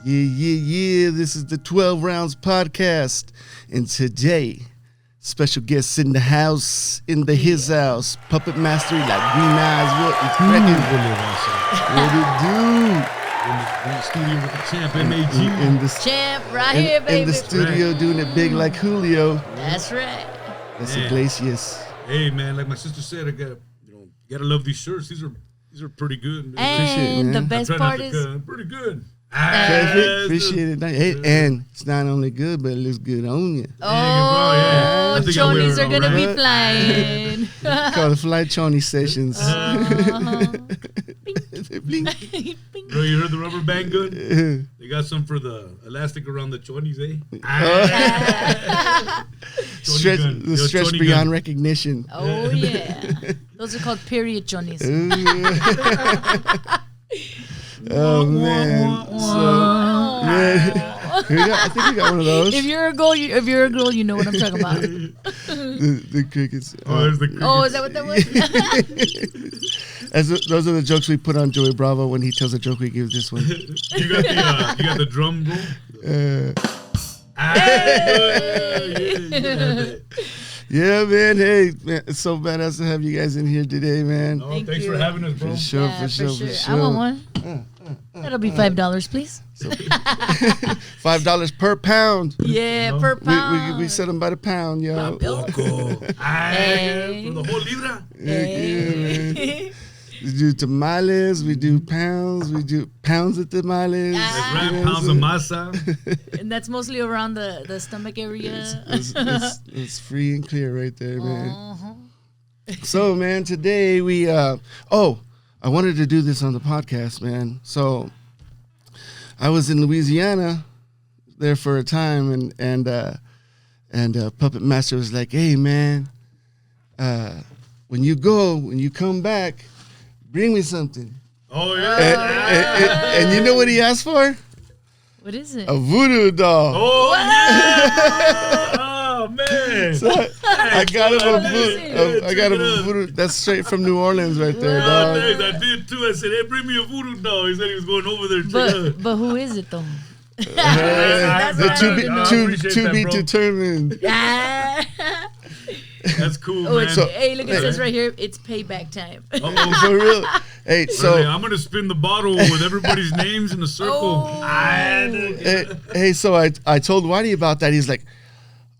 Yeah. This is the 12 Rounds podcast. And today, special guests in the house, his house. Puppet Master, like Green Eyez. What is cracking? What it do? In the studio with the champ, M.A.G. Champ, right here, baby. In the studio, doing it big like Julio. That's right. That's Iglesias. Hey, man, like my sister said, I gotta love these shirts. These are pretty good. And the best part is pretty good. Appreciate it. Hey, and it's not only good, but it looks good on you. Oh, chonies are gonna be flying. Call it fly choni sessions. Bling. Bro, you heard the rubber band gun? They got some for the elastic around the chonies, eh? Stretch beyond recognition. Oh yeah, those are called period chonies. Oh man! I think we got one of those. If you're a girl, you know what I'm talking about. the crickets. Oh, there's the crickets. Oh, is that what that was? Those are the jokes we put on Joey Bravo when he tells a joke. We give this one. You got the drum roll. Yeah, man. Hey, man, it's so badass to have you guys in here today, man. Oh, thanks for having us, bro. For sure. I want one. That'll be $5, please. So, $5 per pound. Yeah, per pound. We set them by the pound, yo. Hey. For the whole libra. Yeah, man. We do tamales, we do pounds, we do pounds of tamales. That's right, pounds of masa. And that's mostly around the stomach area. It's free and clear right there, man. So, man, today we, I wanted to do this on the podcast, man. So, I was in Louisiana there for a time, and Puppet Master was like, hey, man, when you come back, bring me something. Oh, yeah. And you know what he asked for? What is it? A voodoo doll. Oh, yeah. Oh, man. So I got him a voodoo. I got him a voodoo. That's straight from New Orleans right there, dog. I did, too. I said, hey, bring me a voodoo doll. He said he was going over there. But who is it, though? To be determined. That's cool, man. Hey, look, it says right here, it's payback time. For real. Hey, so I'm gonna spin the bottle with everybody's names in a circle. So I told Whitey about that. He's like,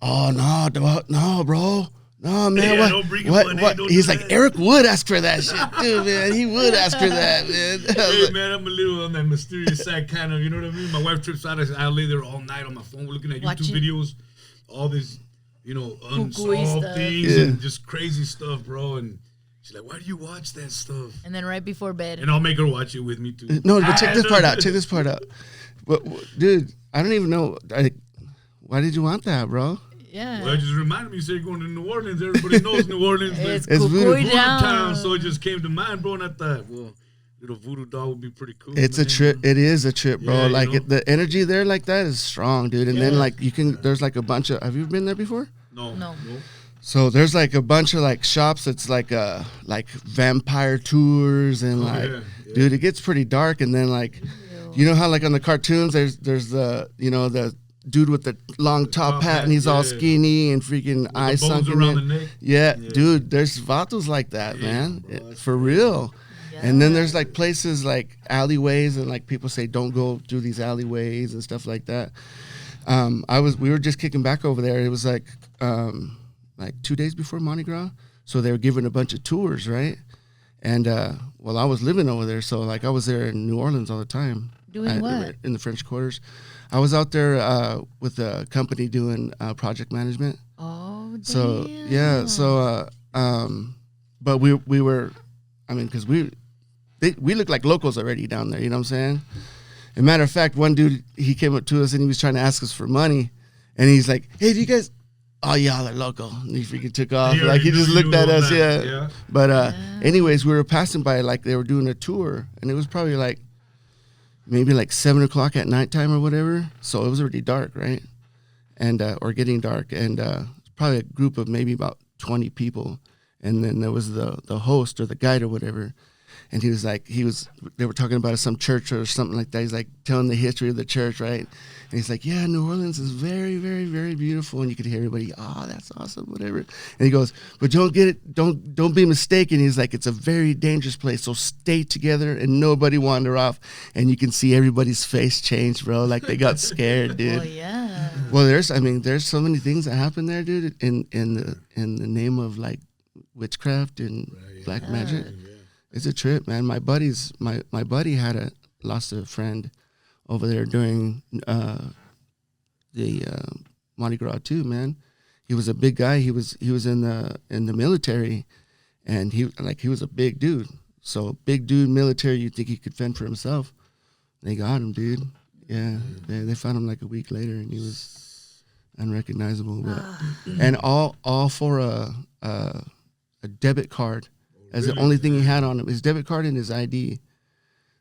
oh no, bro. No, man, what? He's like, Eric would ask for that shit, dude, man. He would ask for that, man. Hey, man, I'm a little on that mysterious side, kind of, you know what I mean? My wife trips out, I lay there all night on my phone looking at YouTube videos, all this, unsolved things and just crazy stuff, bro. And she's like, why do you watch that stuff? And then right before bed. And I'll make her watch it with me, too. No, but check this part out. But, dude, I don't even know. Why did you want that, bro? Yeah. Well, it just reminded me, you said going to New Orleans. Everybody knows New Orleans. It's voodoo town. So it just came to mind, bro. And I thought, well, little voodoo doll would be pretty cool. It's a trip. It is a trip, bro. Yeah, the energy there like that is strong, dude. And then there's like a bunch of, have you been there before? No. So there's like a bunch of like shops that's like vampire tours and dude, it gets pretty dark. And then like, you know how like on the cartoons there's the the dude with the long top hat and he's all skinny and freaking with eyes sunken in. The neck. Yeah, dude, there's vatos like that, man. For real. Yeah. And then there's like places like alleyways and like people say don't go through these alleyways and stuff like that. We were just kicking back over there. It was like 2 days before Mardi Gras. So they were giving a bunch of tours, right? And I was living over there, so like I was there in New Orleans all the time. Doing what? In the French Quarters. I was out there with a company doing project management. Oh, damn. So yeah, but we were, because we look like locals already down there. You know what I'm saying? As a matter of fact, one dude, he came up to us and he was trying to ask us for money, and he's like, "Hey, do you guys?" Oh, y'all are local. And he freaking took off. He just looked at us, yeah. But anyways, we were passing by, like they were doing a tour, and it was probably like maybe like 7 o'clock at nighttime or whatever. So it was already dark, right? And or getting dark, and probably a group of maybe about 20 people, and then there was the host or the guide or whatever, And he was like, they were talking about some church or something like that. He's like telling the history of the church, right? And he's like, yeah, New Orleans is very, very, very beautiful. And you could hear everybody, oh, that's awesome, whatever. And he goes, but don't be mistaken. He's like, it's a very dangerous place. So stay together and nobody wander off. And you can see everybody's face change, bro. Like they got scared, dude. Oh yeah. Well, there's so many things that happen there, dude, in the name of like witchcraft and black magic. Yeah. It's a trip, man. My buddy had lost a friend over there during the Mardi Gras too, man. He was a big guy. He was in the military, and he was a big dude. So big dude, military. You think he could fend for himself? They got him, dude. Yeah, they found him like a week later, and he was unrecognizable. But, and all for a debit card as the only thing he had on him. His debit card and his ID.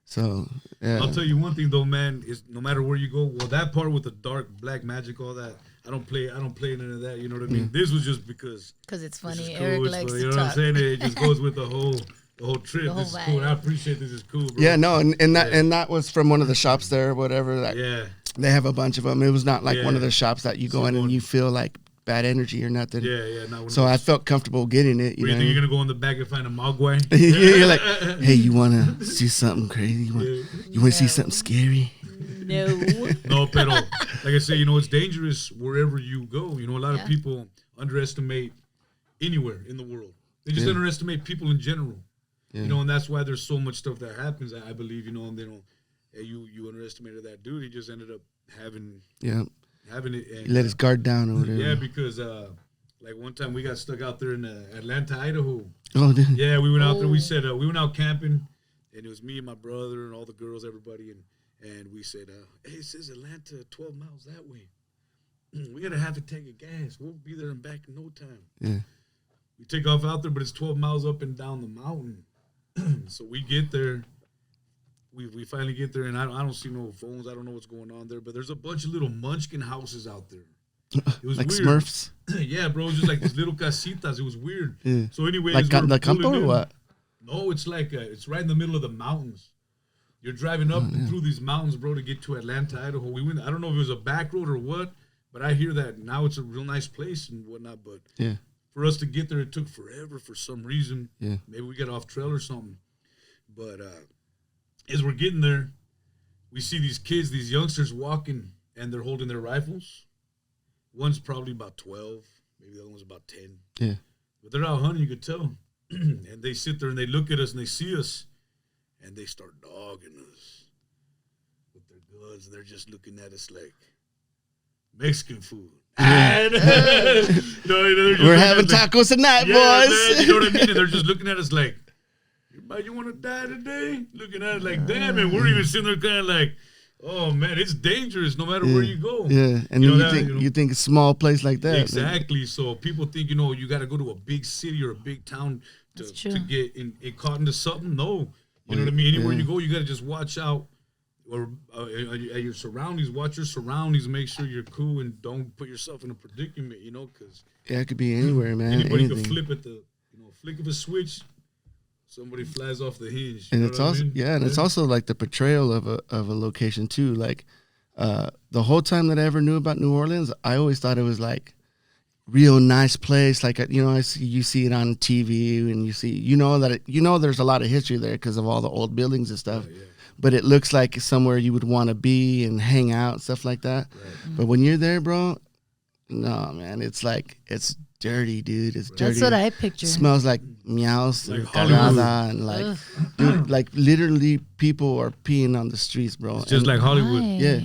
So yeah. I'll tell you one thing though, man, is no matter where you go, well, that part with the dark black magic, all that, I don't play none of that, you know what I mean? This was just because it's funny. Cool, Eric likes to you know talk. what I'm saying? It just goes with the whole trip. The whole this is cool. I appreciate this. Is cool, bro. Yeah, no, and that was from one of the shops there or whatever. Like, yeah. They have a bunch of them. It was not like one of the shops that you go in and you feel like bad energy or nothing. Yeah. So I felt comfortable getting it. You think you're gonna go in the back and find a mogwai? You're like, hey, you wanna see something crazy? You wanna see something scary? No, pero like I say, it's dangerous wherever you go. A lot of people underestimate anywhere in the world. They just underestimate people in general. Yeah. And that's why there's so much stuff that happens. I believe, and they don't. Hey, you underestimated that dude. He just ended up having it. And, he let his guard down or whatever. Yeah, because like one time we got stuck out there in Atlanta, Idaho. Oh, dude. Yeah, we went out there. We said we went out camping, and it was me and my brother and all the girls, everybody, and we said, hey, it says Atlanta 12 miles that way. We got a half a tank of gas. We'll be there and back in no time. Yeah. We take off out there, but it's 12 miles up and down the mountain. So we get there. We finally get there, and I don't see no phones. I don't know what's going on there, but there's a bunch of little munchkin houses out there. It was like weird. Smurfs? Yeah, bro. It was just like these little casitas. It was weird. Yeah. So anyways, like the campo or what? No, it's like it's right in the middle of the mountains. You're driving up through these mountains, bro, to get to Atlanta, Idaho. We went. I don't know if it was a back road or what, but I hear that now it's a real nice place and whatnot. But for us to get there, it took forever for some reason. Yeah. Maybe we got off trail or something. But as we're getting there, we see these kids, these youngsters walking, and they're holding their rifles. One's probably about 12, maybe the other one's about 10. Yeah. But they're out hunting, you could tell. And they sit there and they look at us and they see us, and they start dogging us with their guns, and they're just looking at us like Mexican food. Yeah. We're having tacos tonight, boys. Man, you know what I mean? And they're just looking at us like, you want to die today? Looking at it like, damn, and we're even sitting there kind of like, oh man, it's dangerous no matter where you go. Yeah, and then you think a small place like that. Exactly. So people think, you got to go to a big city or a big town to get caught into something. No, you know what I mean. Anywhere you go, you got to just watch out, or at your surroundings. Watch your surroundings. Make sure you're cool and don't put yourself in a predicament. Because it could be anywhere, man. Anybody could flip at the flick of a switch. Somebody flies off the hinge. And it's also it's also like the portrayal of a location too. Like the whole time that I ever knew about New Orleans, I always thought it was like real nice place. Like you see it on TV, and you see there's a lot of history there because of all the old buildings and stuff. Yeah. But it looks like somewhere you would want to be and hang out and stuff like that. Right. But when you're there, bro, no man, it's dirty, dude. It's dirty. That's what I picture. It smells like meows and cagada and like, dude, like literally people are peeing on the streets, bro. It's just like Hollywood. Yeah,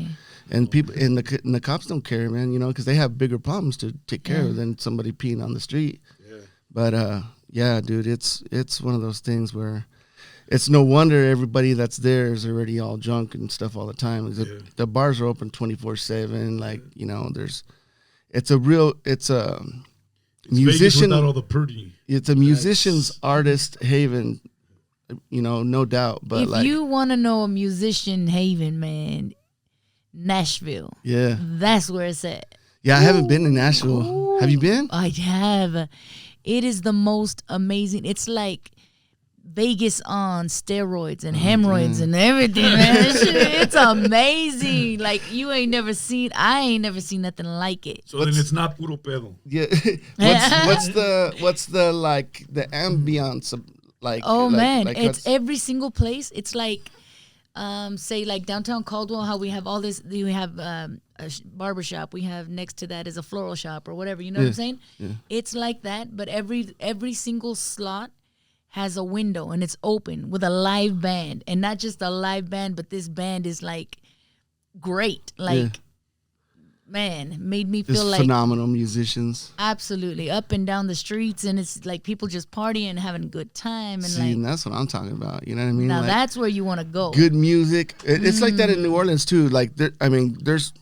and people and the cops don't care, man. Because they have bigger problems to take care of than somebody peeing on the street. Yeah. But dude, it's one of those things where it's no wonder everybody that's there is already all drunk and stuff all the time. The bars are open 24/7. Like it's a musician without all the pretty. It's a musician's artist haven, no doubt. But if you want to know a musician haven, man, Nashville. Yeah, that's where it's at. Yeah, I haven't been to Nashville. Ooh, have you been? I have. It is the most amazing. It's like Vegas on steroids and hemorrhoids and everything, man. It's amazing. Like I ain't never seen nothing like it. So then it's not puro pedo. Yeah. what's the like the ambiance of like? Oh like, man, like it's every single place. It's like, say like downtown Caldwell, how we have all this. We have a barber shop. We have next to that is a floral shop or whatever. You know what I'm saying? Yeah. It's like that, but every single slot has a window and it's open with a live band, and not just a live band, but this band is like great. Like, man, made me feel like phenomenal musicians. Absolutely, up and down the streets, and it's like people just partying, having a good time, and see, and that's what I'm talking about. You know what I mean? Now like, that's where you want to go. Good music. It's like that in New Orleans too. Like, there's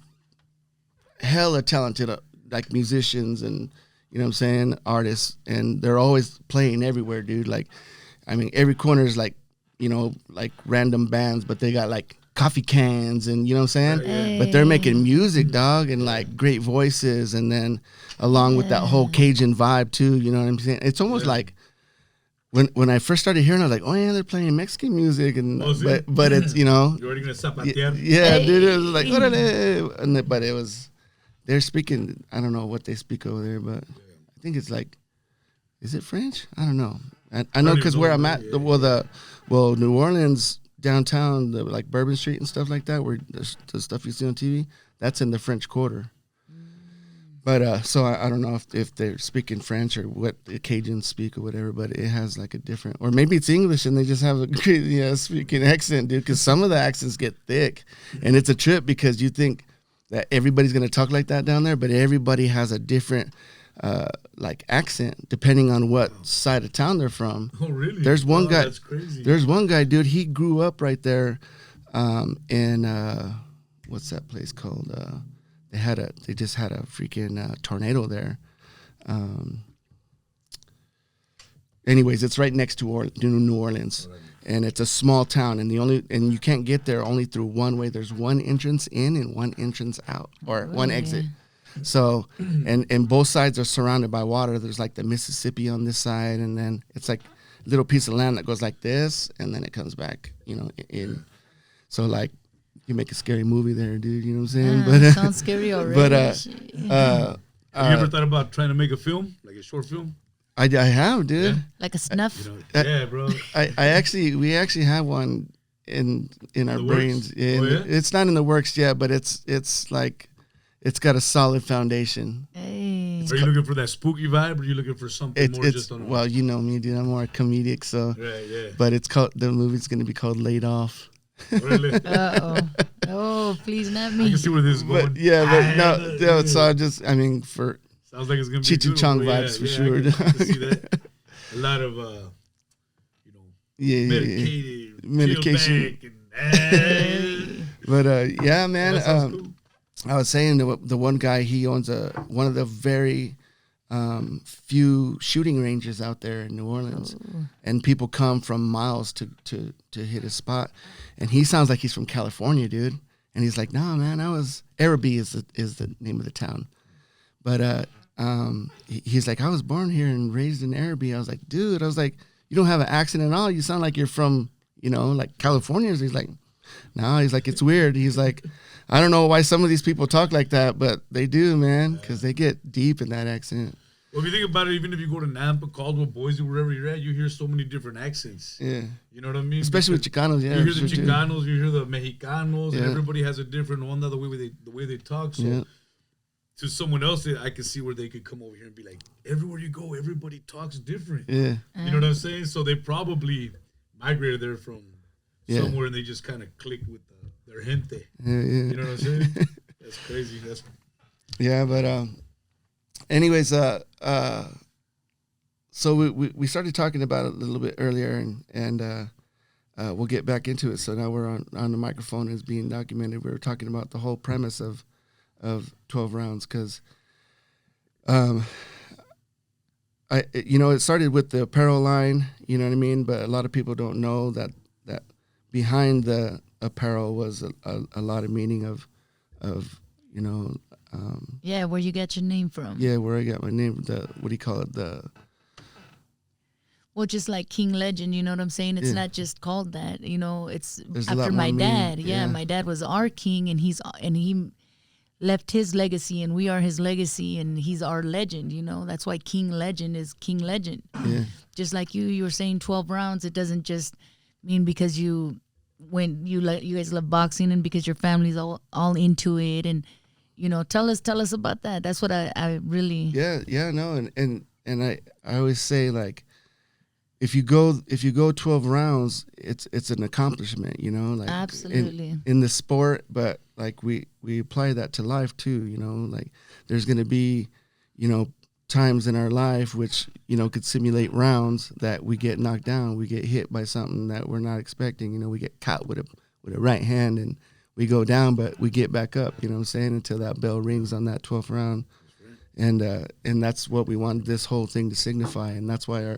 hella talented like musicians and. You know what I'm saying? Artists, and they're always playing everywhere, dude. Like, I mean, every corner is like, you know, like random bands, but they got like coffee cans and, you know what I'm saying? Hey. But they're making music, dog, and like great voices. And then along with that whole Cajun vibe too, you know what I'm saying? It's almost like when I first started hearing, I was like, oh yeah, they're playing Mexican music. And but it's, you know. You're already going to zapatear? Yeah, dude. It was like, orale. But it was. They're speaking, I don't know what they speak over there, but I think it's like, is it French? I don't know. I know because where I'm at, New Orleans downtown, the like Bourbon Street and stuff like that, where the stuff you see on TV, that's in the French Quarter. But so I don't know if they're speaking French or what the Cajuns speak or whatever, but it has like a different, or maybe it's English and they just have a crazy speaking accent, dude. Because some of the accents get thick, and it's a trip because you think that everybody's gonna talk like that down there, but everybody has a different like accent depending on what side of town they're from. Oh, really? There's one guy. That's crazy. There's one guy, dude. He grew up right there, in what's that place called? They just had a freaking tornado there. Anyways, it's right next to New Orleans. Right. And it's a small town, and you can't get there only through one way. There's one entrance in and one entrance out, or one exit. So, and both sides are surrounded by water. There's like the Mississippi on this side, and then it's like a little piece of land that goes like this, and then it comes back, you know, in. So like, you make a scary movie there, dude. You know what I'm saying? But sounds scary already. But have you ever thought about trying to make a film, like a short film? I have, dude. Yeah. Like a snuff. Yeah, bro. We actually have one in our brains. It's not in the works yet, but it's like it's got a solid foundation. Hey. Are you looking for that spooky vibe, or are you looking for something more just on? Well, you know me, dude. I'm more comedic, so. Right, yeah. But the movie's gonna be called Laid Off. Really? Oh, please not me. I can see where this is going. No. So I mean, for. Sounds like it's gonna be Cheech and Chong vibes for sure. I can see that. A lot of medication. But man. Cool. I was saying the one guy, he owns one of the very few shooting ranges out there in New Orleans, and people come from miles to hit his spot, and he sounds like he's from California, dude. And he's like, "No, man, Araby is the name of the town," but he's like, "I was born here and raised in Araby." I was like, "Dude," "You don't have an accent at all. You sound like you're from, like California." He's like, "No," he's like, "It's weird." He's like, "I don't know why some of these people talk like that, but they do, man, because they get deep in that accent." Well, if you think about it, even if you go to Nampa, Caldwell, Boise, wherever you're at, you hear so many different accents. Yeah. You know what I mean? Especially with Chicanos, yeah. You hear the Chicanos, you hear the Mexicanos, and everybody has a different onda, the way they talk. So to someone else, I can see where they could come over here and be like, everywhere you go, everybody talks different. Yeah. You know what I'm saying? So they probably migrated there from somewhere, and they just kind of clicked with their gente. Yeah. You know what I'm saying? That's crazy. Yeah, but anyways, so we started talking about it a little bit earlier, and we'll get back into it. So now we're on the microphone, it's being documented. We were talking about the whole premise of 12 rounds, because it started with the apparel line, you know what I mean? But a lot of people don't know that behind the apparel was a lot of meaning of where you get your name from. Yeah, where I got my name. What do you call it? Well, just like King Legend, you know what I'm saying? It's not just called that, you know. It's There's after my dad. Yeah, my dad was our king, and he left his legacy, and we are his legacy, and he's our legend. You know, that's why King Legend is King Legend. Yeah. Just like you were saying 12 rounds. It doesn't just mean because you guys love boxing and because your family's all into it, and you know, tell us about that. That's what I really and I always say, like, if you go 12 rounds, it's an accomplishment, you know, like absolutely in the sport, but like we apply that to life too, you know, like there's going to be, you know, times in our life which, you know, could simulate rounds that we get knocked down, we get hit by something that we're not expecting, you know, we get caught with a right hand and we go down, but we get back up, you know what I'm saying, until that bell rings on that 12th round. And that's what we want this whole thing to signify, and that's why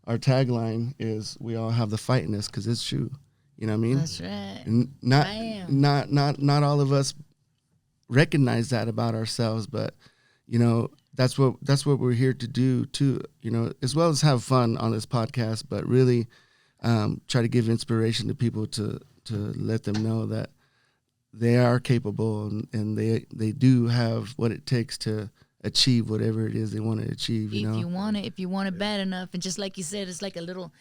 our tagline is "We all have the fight in us," because it's true. You know what I mean? That's right. And not all of us recognize that about ourselves, but you know that's what we're here to do too. You know, as well as have fun on this podcast, but really try to give inspiration to people to let them know that they are capable and they do have what it takes to achieve whatever it is they want to achieve. You know, if you want it bad enough, and just like you said, it's like a little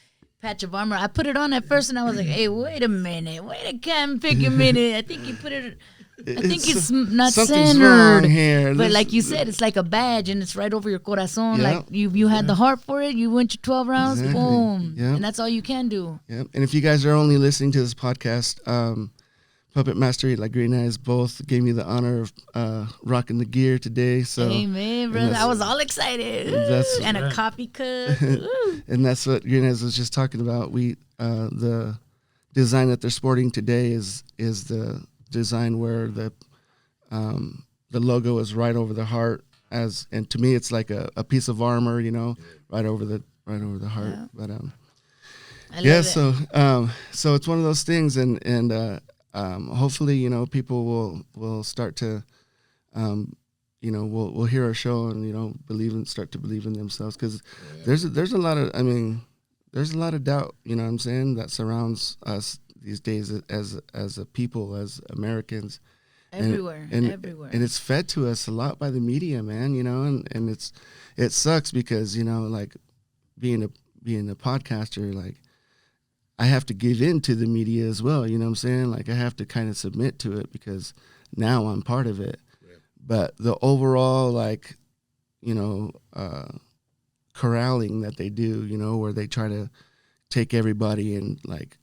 patch of armor. I put it on at first, and I was like, "Hey, wait a minute, pick a minute. I think you put it. I think it's not centered here." But like you said, it's like a badge, and it's right over your corazón. Yep. Like you had the heart for it. You went your 12 rounds, boom, and that's all you can do. Yep. And if you guys are only listening to this podcast, Puppet Master like Green Eyez both gave me the honor of rocking the gear today. So amen, brother. I was all excited. And a coffee cup. And that's what Green Eyez was just talking about. We the design that they're sporting today is the design where the logo is right over the heart, and to me it's like a piece of armor, you know, right over the heart. Yeah. But so it's one of those things, and hopefully, you know, people will start to, you know, we'll hear our show and, you know, start to believe in themselves, because there's a lot of doubt, you know what I'm saying, that surrounds us these days as a people, as Americans. Everywhere. And it's fed to us a lot by the media, man, you know, and it sucks because, you know, like being a podcaster, like, I have to give in to the media as well, you know what I'm saying? Like, I have to kind of submit to it because now I'm part of it. Yeah. But the overall, like, you know, corralling that they do, you know, where they try to take everybody and, like,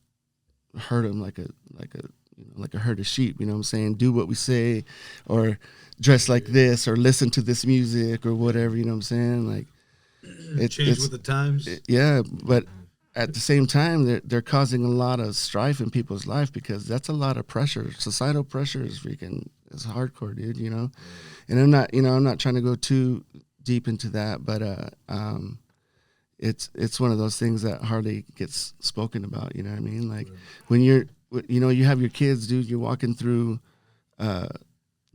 herd them like a herd of sheep, you know what I'm saying? Do what we say, or dress like this, or listen to this music, or whatever, you know what I'm saying? Like, change with the times. But at the same time, they're causing a lot of strife in people's life, because that's a lot of pressure. Societal pressure is hardcore, dude, you know? And I'm not trying to go too deep into that, but it's one of those things that hardly gets spoken about, you know what I mean? Like, when you have your kids, dude, you're walking through the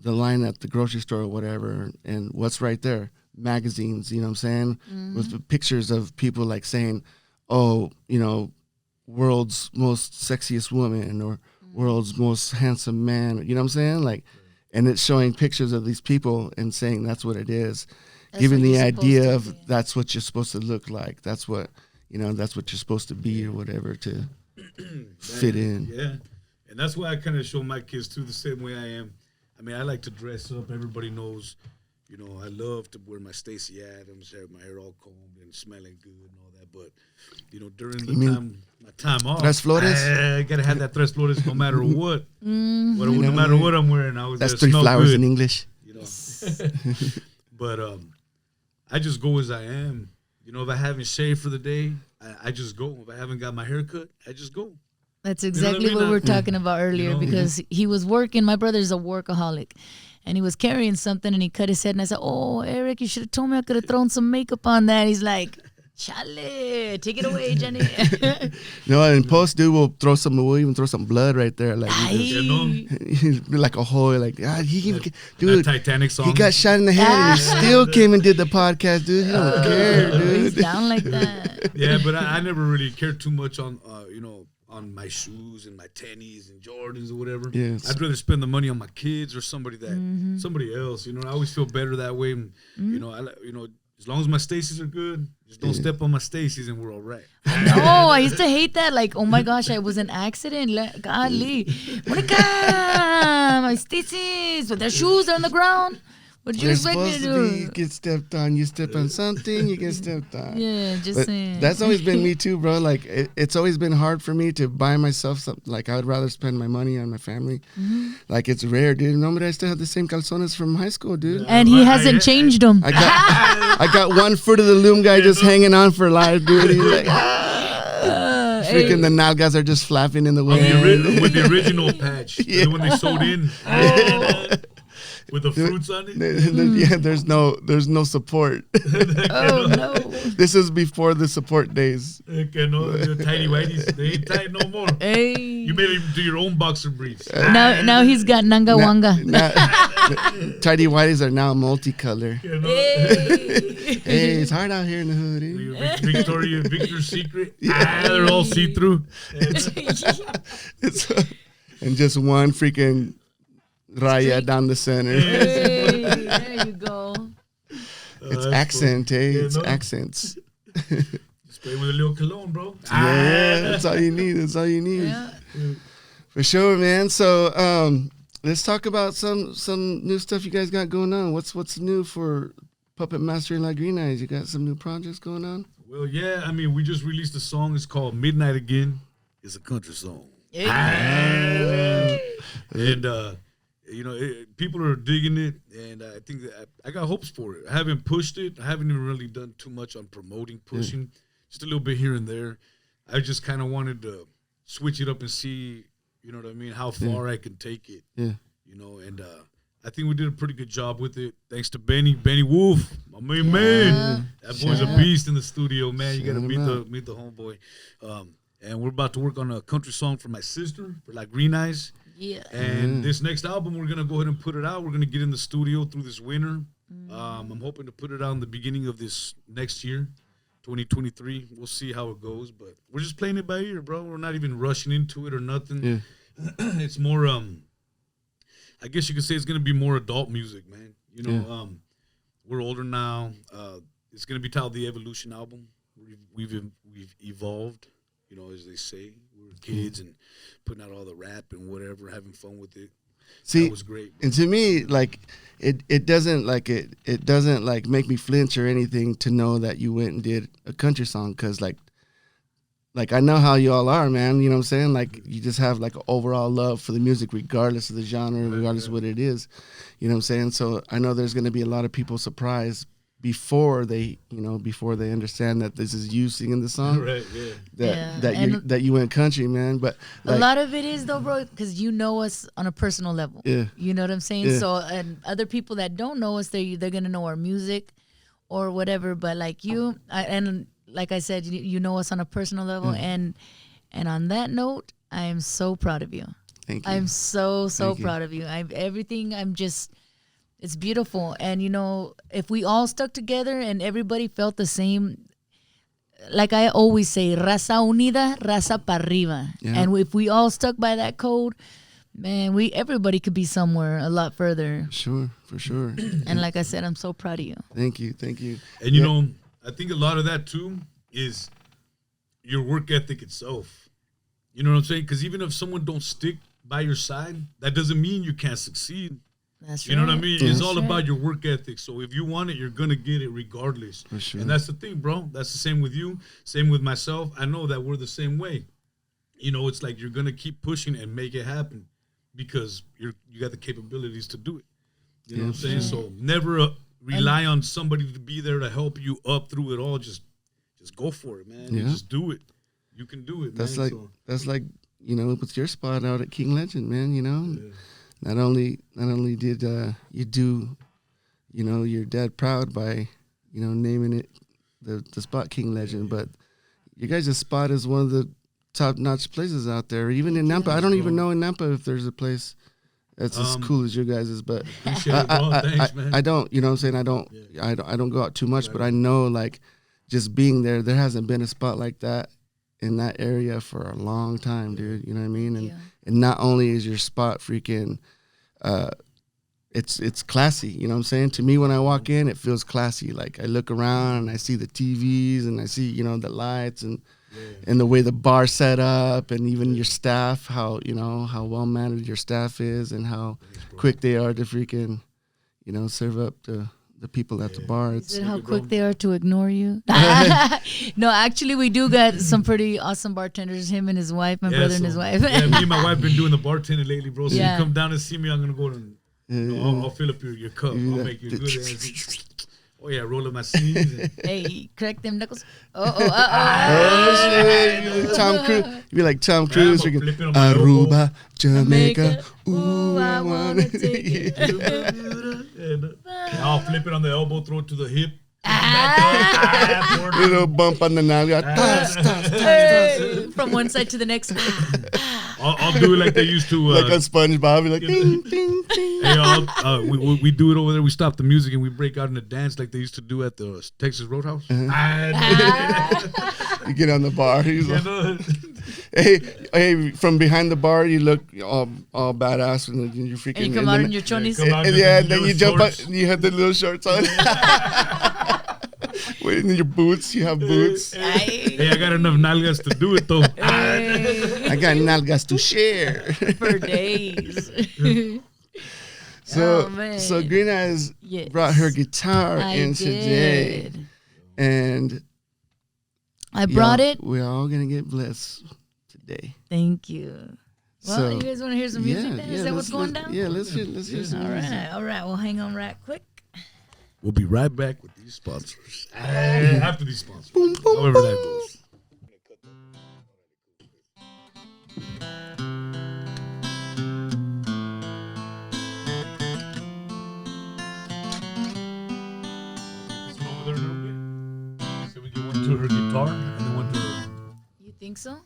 line at the grocery store or whatever, and what's right there? Magazines, you know what I'm saying? Mm-hmm. With pictures of people, like, saying, oh, you know, world's most sexiest woman, or world's most handsome man, you know what I'm saying? Like, and it's showing pictures of these people and saying that's what it is, giving the idea of that's what you're supposed to look like. That's what, you know, that's what you're supposed to be, or whatever, to fit in. Yeah. And that's why I kind of show my kids too, the same way I am. I mean, I like to dress up. Everybody knows, you know, I love to wear my Stacey Adams, have my hair all combed and smelling good and all that. But, you know, during my time off, Tres Flores? I got to have that Tres Flores no matter what. No matter what I'm wearing. That's 3 flowers in English. You know. But I just go as I am. You know, if I haven't shaved for the day, I just go. If I haven't got my hair cut, I just go. That's exactly what we were talking about earlier, you know? Because he was working. My brother's a workaholic. And he was carrying something, and he cut his head. And I said, oh, Eric, you should have told me I could have thrown some makeup on that. He's like, Chale, take it away, Jenny. No, in post, dude, we'll even throw some blood right there, like be like a whole, like dude, Titanic song. He got shot in the head and he still came and did the podcast, dude. He don't care, dude. He's down like that. Yeah, but I never really cared too much on, on my shoes and my tennies and Jordans or whatever. Yes. I'd rather spend the money on my kids or somebody else. I always feel better that way. And, as long as my Stacy's are good, just don't step on my Stacy's and we're all right. No, I used to hate that. Like, oh my gosh, I was an accident. Golly. Monica, my Stacy's with their shoes on the ground. What did you expect me to do? You get stepped on. You step on something, you get stepped on. Yeah, just saying. That's always been me too, bro. Like, it's always been hard for me to buy myself something. Like, I would rather spend my money on my family. Like, it's rare, dude. No, but I still have the same calzones from high school, dude. And he hasn't changed them. I got one foot of the loom guy just hanging on for life, dude. He's like, freaking the nalgas are just flapping in the wind. With the original patch. The one they sewed in. With the fruits on it? There's no support. Oh, no. This is before the support days. The tiny whiteys, they ain't tight no more. Hey. You made him do your own boxer briefs. Now he's got Nanga Wanga. Tidy whiteys are now multicolor. Hey, it's hard out here in the hood. Victor's Secret. They're all see-through. And just one freaking raya down the center. Hey, there you go. It's accent, cool. It's accents. Spray with a little cologne, bro. Yeah, that's all you need. Yeah. For sure, man. So let's talk about some new stuff you guys got going on. What's new for Puppet Master and Green Eyez? You got some new projects going on? Well, yeah. We just released a song. It's called Midnight Again. It's a country song. And people are digging it, and I think that I got hopes for it. I haven't pushed it. I haven't even really done too much on pushing, just a little bit here and there. I just kind of wanted to switch it up and see, how far I can take it. Yeah. And I think we did a pretty good job with it. Thanks to Benny Wolf, my main man. That boy's a beast in the studio, man. You got to meet the homeboy. And we're about to work on a country song for my sister, for Green Eyez. Yeah. And this next album, we're going to go ahead and put it out. We're going to get in the studio through this winter. I'm hoping to put it out in the beginning of this next year, 2023. We'll see how it goes, but we're just playing it by ear, bro. We're not even rushing into it or nothing. Yeah. It's more, I guess you could say it's going to be more adult music, man. We're older now. It's going to be titled The Evolution Album. We've evolved, as they say. We're kids and putting out all the rap and whatever, having fun with it. See, that was great. And to me, it doesn't make me flinch or anything to know that you went and did a country song, because I know how you all are, man. You know what I'm saying? You just have an overall love for the music, regardless of the genre, regardless of what it is. You know what I'm saying? So I know there's going to be a lot of people surprised before they understand that this is you singing the song. Right, yeah. That you went country, man. But a lot of it is, though, bro, because you know us on a personal level. Yeah. You know what I'm saying? Yeah. So, and other people that don't know us, they're going to know our music or whatever. But and like I said, you know us on a personal level. And on that note, I am so proud of you. Thank you. I'm so proud of you. It's beautiful. And, if we all stuck together and everybody felt the same, like I always say, raza unida, raza pa arriba. Yeah. And if we all stuck by that code, man, everybody could be somewhere a lot further. Sure, for sure. And like I said, I'm so proud of you. Thank you. And, I think a lot of that, too, is your work ethic itself. You know what I'm saying? Because even if someone don't stick by your side, that doesn't mean you can't succeed. That's you know what I mean? It's all about your work ethic. So if you want it, you're going to get it regardless. For sure. And that's the thing, bro. That's the same with you. Same with myself. I know that we're the same way. It's like you're going to keep pushing and make it happen because you got the capabilities to do it. You know what I'm saying? So never rely on somebody to be there to help you up through it all. Just go for it, man. Yeah. Just do it. You can do it, that's man. That's like, with your spot out at King Legend, man, Yeah. Not only did you do, your dad proud by, naming it the Spot King legend, but you guys' spot is one of the top-notch places out there. Even in Nampa, I don't even know in Nampa if there's a place that's as cool as your guys'. But I don't, you know what I'm saying? I don't go out too much, but I know like just being there hasn't been a spot like that in that area for a long time, dude. You know what I mean? And not only is your spot freaking, it's classy. You know what I'm saying? To me, when I walk in, it feels classy. Like I look around and I see the TVs and I see, you know, the lights and the way the bar set up, and even your staff, how, you know, how well managed your staff is and how quick they are to freaking, you know, serve up the people at the bar. Is it how quick they are to ignore you? No, actually, we do got some pretty awesome bartenders. Him and his wife, my brother and his wife. Me and my wife been doing the bartending lately, bro. So you come down and see me, I'm gonna go and I'll fill up your cup. I'll make you good ass. Oh yeah, roll up my sleeves. Hey, crack them knuckles. Oh shit! Tom Cruise. You be like Tom Cruise. Aruba, Jamaica. Ooh, I wanna take it. I'll flip it on the elbow, throw it to the hip. Little bump on the nalga. From one side to the next. I'll do it like they used to. Like a SpongeBob, like ding, ding, ding. Hey, we do it over there. We stop the music and we break out in a dance like they used to do at the Texas Roadhouse. You get on the bar. He's like, hey, from behind the bar, you look all badass and you're freaking. And you come out in your chonies. And then you jump out and you have the little shorts on. Wait, in your boots, you have boots. Hey, I got enough nalgas to do it though. I got nalgas to share for days. So Green Eyez brought her guitar in today, and I brought it. We're all gonna get blessed today. Thank you. Well, you guys want to hear some music? Then? Is that what's going down? Yeah, let's hear some music. All right. Well, hang on right quick. We'll be right back with these sponsors. After these sponsors. Boom, boom, however that goes. So we get one to her guitar and then one to her. You think so?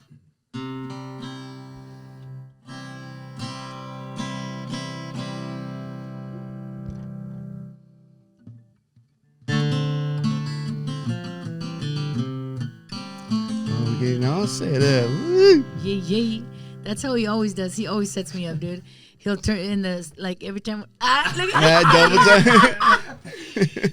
I'll say that. Woo. Yeah. That's how he always does. He always sets me up, dude. He'll turn in like every time. Double time.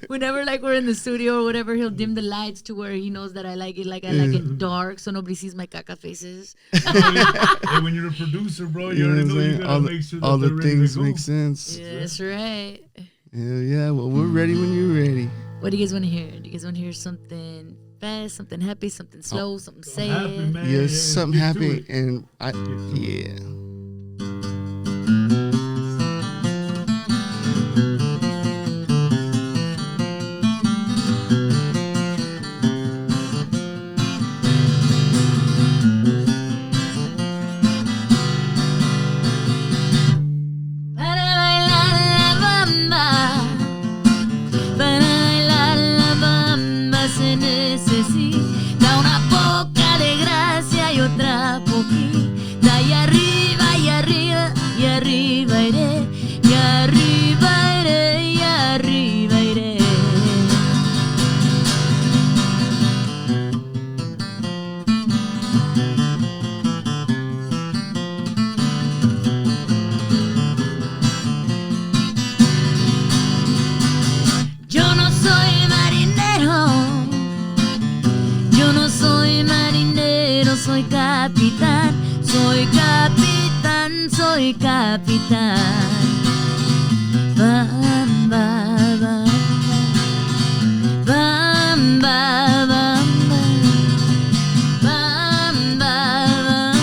Whenever like we're in the studio or whatever, he'll dim the lights to where he knows that I like it. Like I like it dark, so nobody sees my caca faces. Hey, when you're a producer, bro, you already know you gotta make sure that all the things make sense. Yeah, that's right. Yeah. Well, we're ready when you're ready. What do you guys want to hear? Do you guys want to hear something fast, something happy, something slow, something sad? Yes, something happy, and yeah. Soy capitán. Bam, bam, bam. Bam, bam, bam. Bam, bam, bam.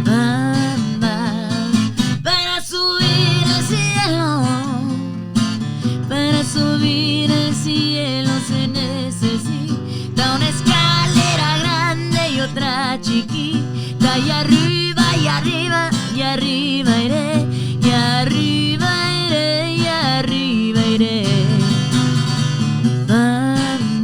Bam, bam. Para subir al cielo, para subir al cielo se necesita una escalera grande y otra chiquita, y arriba, y arriba, y arriba iré, y arriba iré, y arriba iré. Bam,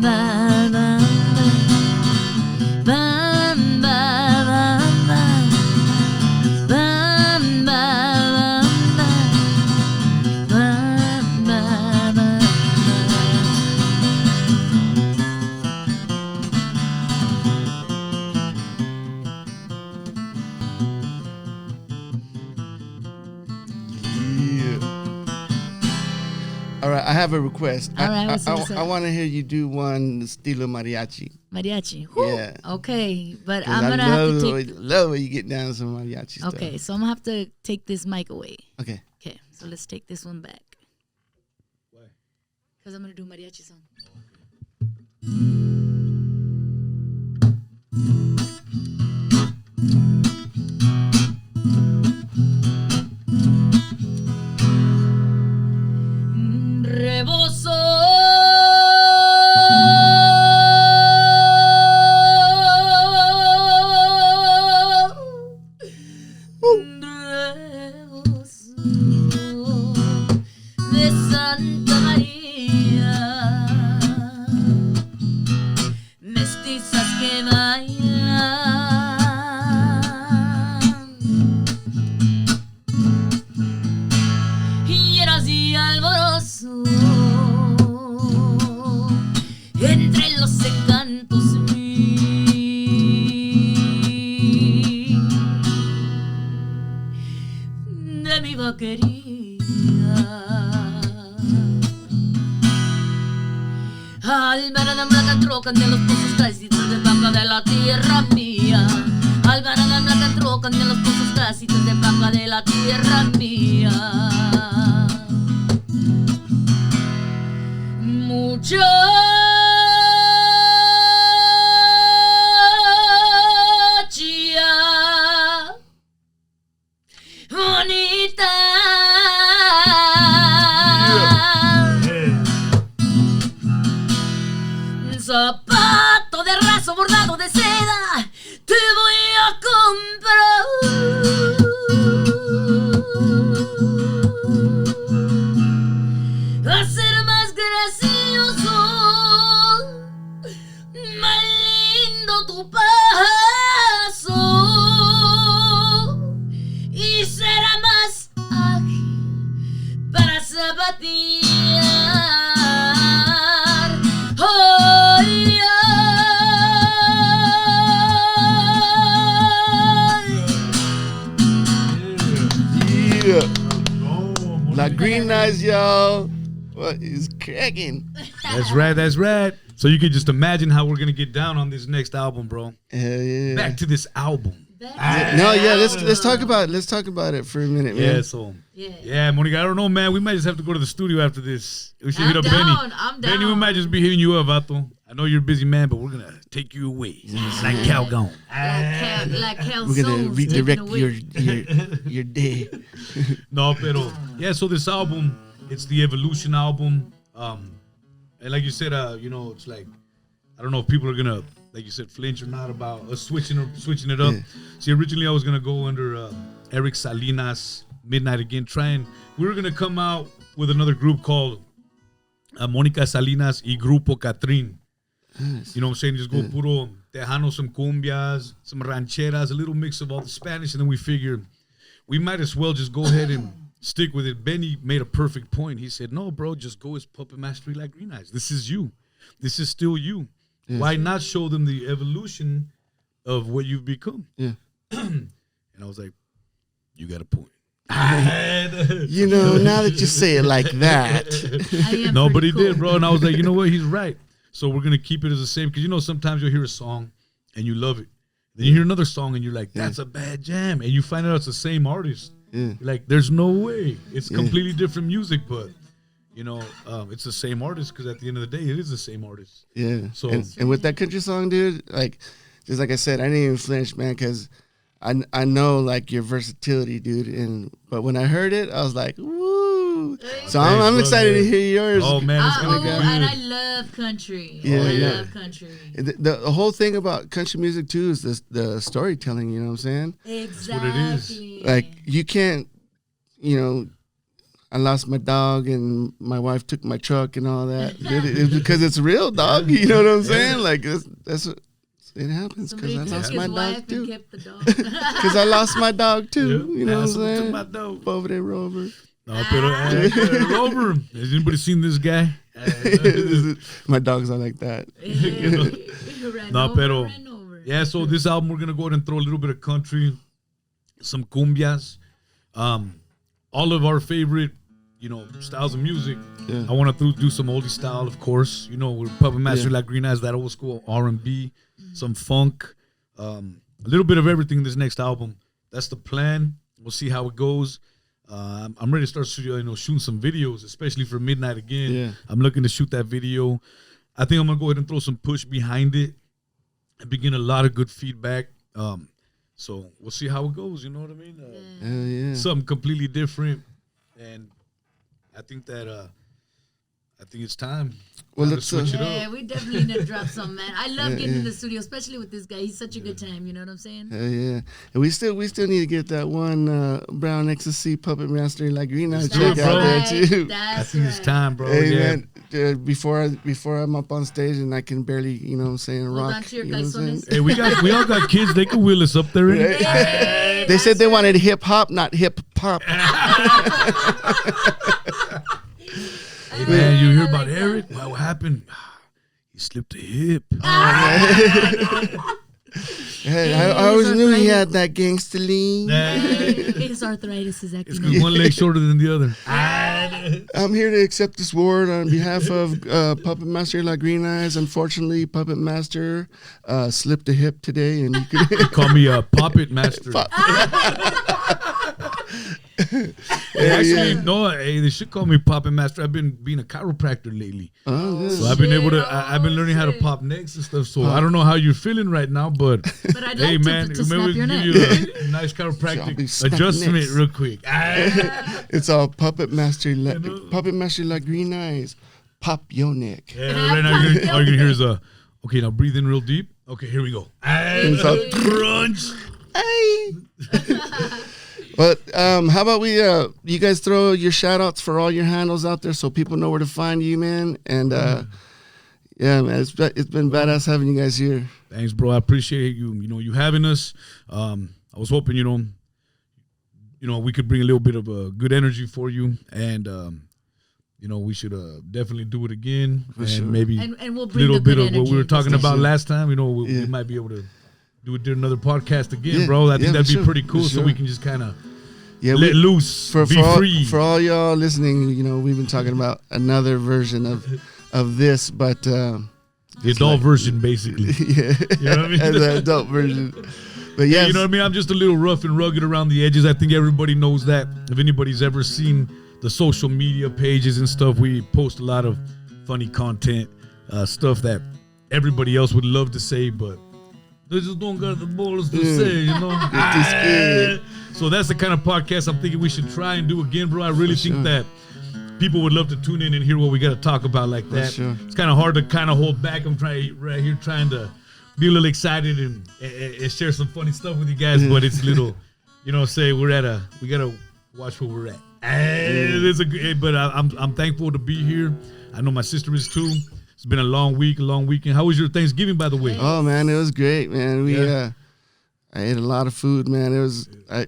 All right, I have a request. All right, what's up? I want to hear you do one estilo mariachi. Mariachi. Whew. Yeah. Okay, but I'm gonna have to take. Love when you get down to some mariachi stuff. Okay, so I'm gonna have to take this mic away. Okay. Okay, so let's take this one back. Why? Because I'm gonna do a mariachi song. Rebozo. De Santa María, mestizas que bailan, llenas de alborozo, entre los encantos de mi vaquería. Albarada blanca trocan de los pozos cácitos debajo de la tierra mía. Albarada blanca trocan de los pozos cácitos debajo de la tierra mía. Muchacha bonita. Zapato de raso bordado de seda, te voy a comprar. A ser más gracioso, más lindo tu paso, y será más ágil para zapatillar. La Green Eyez, y'all. What is cracking? That's right. That's right. So you can just imagine how we're gonna get down on this next album, bro. Hell yeah. Back to this album. Let's talk about it for a minute, man. Yeah, so Monica, I don't know, man. We might just have to go to the studio after this. We should hit up I'm Benny. down. Benny, we might just be hitting you up, Vato. I know you're a busy man, but we're gonna take you away like Calgon. Like We're gonna redirect your day. No, pero yeah. So this album, it's the Evolution album. And like you said, it's like I don't know if people are gonna, like you said, flinch or not about us switching it up. Yeah. See, originally I was gonna go under Eric Salinas, Midnight Again, we were gonna come out with another group called Mónica Salinas y Grupo Catrín. Nice. You know what I'm saying? Just go puro tejano, some cumbias, some rancheras, a little mix of all the Spanish, and then we figured we might as well just go ahead and stick with it. Benny made a perfect point. He said, no, bro, just go as Puppet Mastery like Green Eyez. This is you. This is still you. Yes. Why not show them the evolution of what you've become? Yeah. And I was like, you got a point. You know, now that you say it like that. No, but he did, bro. And I was like, you know what? He's right. So we're going to keep it as the same. Because, you know, sometimes you'll hear a song and you love it. Then you hear another song and you're like, that's a bad jam. And you find out it's the same artist. Yeah. You're like, there's no way. It's completely different music, but, you know, it's the same artist because at the end of the day, it is the same artist. Yeah. So and with that country song, dude, like, just like I said, I didn't even flinch, man, because I know, like, your versatility, dude. But when I heard it, I was like, woo. So I'm excited to hear yours. Oh, man. It's gonna go. And I love country. Yeah, I love country. The whole thing about country music, too, is the storytelling, you know what I'm saying? Exactly. That's what it is. Like, you can't, you know, I lost my dog and my wife took my truck and all that. It's because it's real, dog. You know what I'm saying? Like, that's what. It happens because I lost my dog too. Because I lost my dog too. You know what I'm saying? My dog. Over there, Rover. No, pero Rover. Has anybody seen this guy? My dog's not like that. No, pero yeah. So this album, we're gonna go ahead and throw a little bit of country, some cumbias, all of our favorite styles of music. Yeah. I want to do some oldie style, of course. We're Puppet Master like Green Eyez, that old school R&B, some funk, a little bit of everything in this next album. That's the plan. We'll see how it goes. I'm ready to start shooting some videos, especially for Midnight Again. Yeah. I'm looking to shoot that video. I think I'm gonna go ahead and throw some push behind it and begin a lot of good feedback. So we'll see how it goes. You know what I mean? Hell yeah. Something completely different, and I think it's time. Well, Time to let's switch it up. Yeah, we definitely need to drop some, man. I love getting in the studio, especially with this guy. He's such a good time. You know what I'm saying? Hell yeah. And we still need to get that one Brown Ecstasy Puppet Master like Green Eyez do it, check out bro. there too. I think it's time, bro. Hey yeah. man, before I'm up on stage and I can barely, Hold rock. on to your You know what I'm saying? calzones. Hey, we all got kids. They can wheel us up there. Hey, They said they that's wanted hip hop, not hip hop. Hey, man, you hear I about like Eric? What happened? He slipped a hip. Hey, I always knew he had that gangster lean. His arthritis is acting It's up. because one leg shorter than the other. I'm here to accept this award on behalf of Puppet Master like Green Eyez. Unfortunately, Puppet Master slipped a hip today, and you could Call me a puppet master. Hey, they should call me Puppet Master. I've been being a chiropractor lately. Oh, So I've been able to, I've been learning how to pop necks and stuff. So I don't know how you're feeling right now, but But I'd hey, like man, to maybe snap we your can neck. give you a nice Y'all be chiropractic smacking adjustment necks. real quick. it's all Puppet Master like Green Eyez. Pop your neck. Yeah, right now all you're gonna hear is okay, now breathe in real deep. Okay, here we go. It's all Crunch. Hey. But how about we you guys throw your shout outs for all your handles out there so people know where to find you, man. And yeah, man, it's been badass having you guys here. Thanks, bro. I appreciate you having us. I was hoping we could bring a little bit of good energy for you, and we should definitely do it again, For and sure. maybe And we'll a bring little the bit good of what we energy. were talking about last time. We Yeah. might be able to do another podcast again, Yeah, bro. I yeah, think that'd for be sure, pretty cool, for so sure. we can just kind of Yeah, let loose, be free. For all y'all listening, we've been talking about another version of this, but the adult version, basically. yeah, You know what I mean? as an adult version. But yes, You know what I mean? I'm just a little rough and rugged around the edges. I think everybody knows that. If anybody's ever seen the social media pages and stuff, we post a lot of funny content, stuff that everybody else would love to say, but they just don't got the balls to say, It's just good. So that's the kind of podcast I'm thinking we should try and do again, bro. I really think that people would love to tune in and hear what we got to talk about like that. sure. It's kind of hard to kind of hold back. I'm trying to be a little excited and share some funny stuff with you guys, but it's a little, say we gotta watch where we're at. But I'm thankful to be here. I know my sister is too. It's been a long weekend. How was your Thanksgiving, by the way? Oh man, it was great, man. Yeah. I ate a lot of food, man. I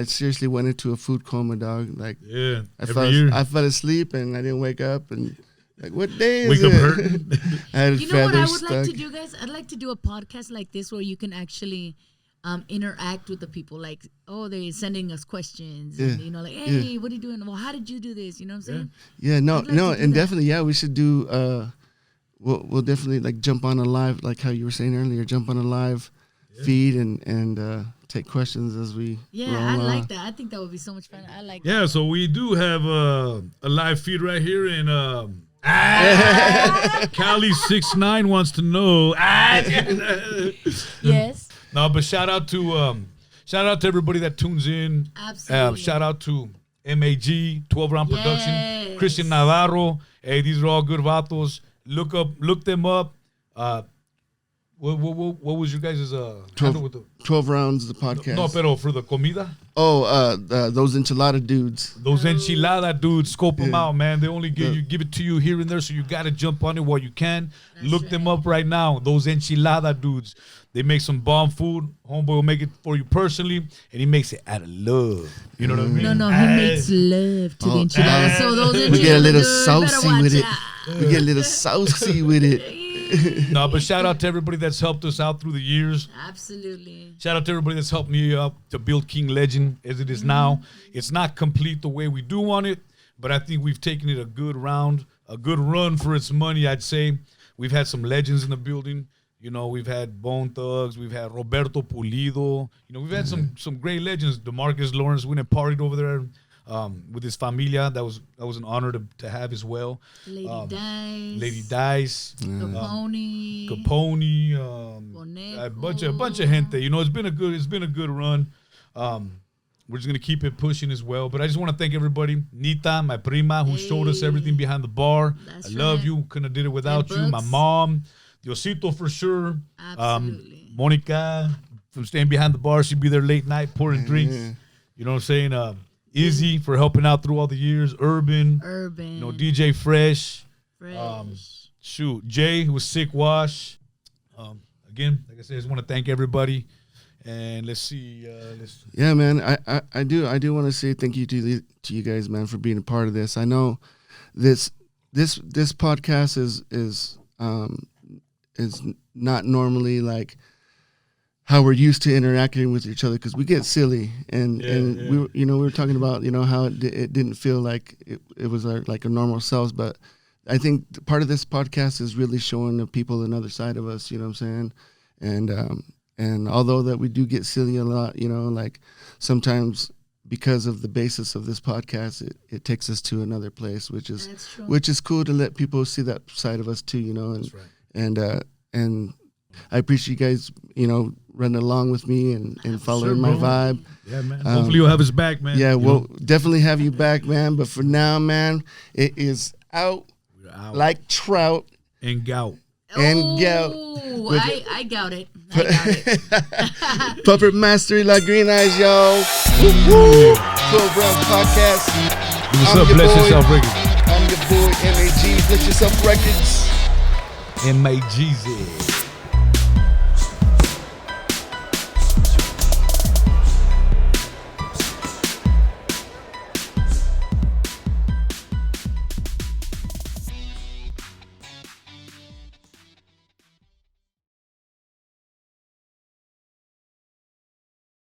seriously went into a food coma, dog. Like, Yeah, I every fell asleep and I didn't wake up, and like, what day is Wake up it? hurting. I had You know what I feathers would stuck. like to do, guys? I'd like to do a podcast like this where you can actually interact with the people. Like, they're sending us questions. Yeah. And, like, hey, what are you doing? Well, how did you do this? You know what I'm saying? Yeah, no, I'd like to do and that. definitely, yeah, we should do. We'll definitely like jump on a live, like how you were saying earlier, jump on a live feed and take questions as we. Yeah, roll I on. like that. I think that would be so much fun. I like Yeah, so we do have a live feed right here, and Cali69 wants to know. Yes. No, but shout out to everybody that tunes in. Absolutely. Shout out to MAG 12 Round Production, Yes. Christian Navarro. Hey, these are all good vatos. Look them up. What was your guys' handle with the 12 rounds the podcast. no, pero for the comida? Those enchilada dudes. Those enchilada dudes, scope them out, man. They only give it to you here and there, so you got to jump on it while you can. Look them up right now. Those enchilada dudes. They make some bomb food. Homeboy will make it for you personally, and he makes it out of love. You know what I mean? No, he makes love to the enchiladas. So those enchiladas, We get a little dude, better saucy watch with it. out. We get a little saucy with it. No, but shout out to everybody that's helped us out through the years. Absolutely. Shout out to everybody that's helped me up to build King Legend as it is now. It's not complete the way we do want it, but I think we've taken it a good run for its money, I'd say. We've had some legends in the building. You know, we've had Bone Thugs. We've had Roberto Pulido. You know, we've had some great legends. DeMarcus Lawrence went and partied over there with his Familia. That was an honor to have as well. Lady Dice. Capone. A bunch of gente. You know, it's been a good run. We're just gonna keep it pushing as well. But I just want to thank everybody. Nita, my prima, who showed us everything behind the bar. I love you. Couldn't have did it without you. My mom, Diosito for sure. Absolutely. Monica from staying behind the bar. She'd be there late night pouring drinks. You know what I'm saying? Izzy for helping out through all the years. Urban. You know, DJ Fresh. Jay, who was Sick Wash. Again, like I said, I just want to thank everybody. And let's see. Yeah, man. I do want to say thank you to you guys, man, for being a part of this. I know this podcast is not normally like how we're used to interacting with each other, because we get silly and we were talking about how it didn't feel like it was like a normal selves, but I think part of this podcast is really showing the people another side of us. You know what I'm saying? And although that we do get silly a lot, like sometimes because of the basis of this podcast, it takes us to another place, which is cool to let people see that side of us too, And that's right. And I appreciate you guys, running along with me and following my vibe. Yeah, man. Hopefully you'll have us back, man. Yeah, we'll definitely have you back, man. But for now, man, it is out like trout and gout. And gout. I got it. Puppet Mastery like Green Eyez, y'all. Woo-hoo. Cool Brown Podcast. What's up? Bless Yourself Records. I'm your boy, MAG. Bless Yourself Records. MAGZ.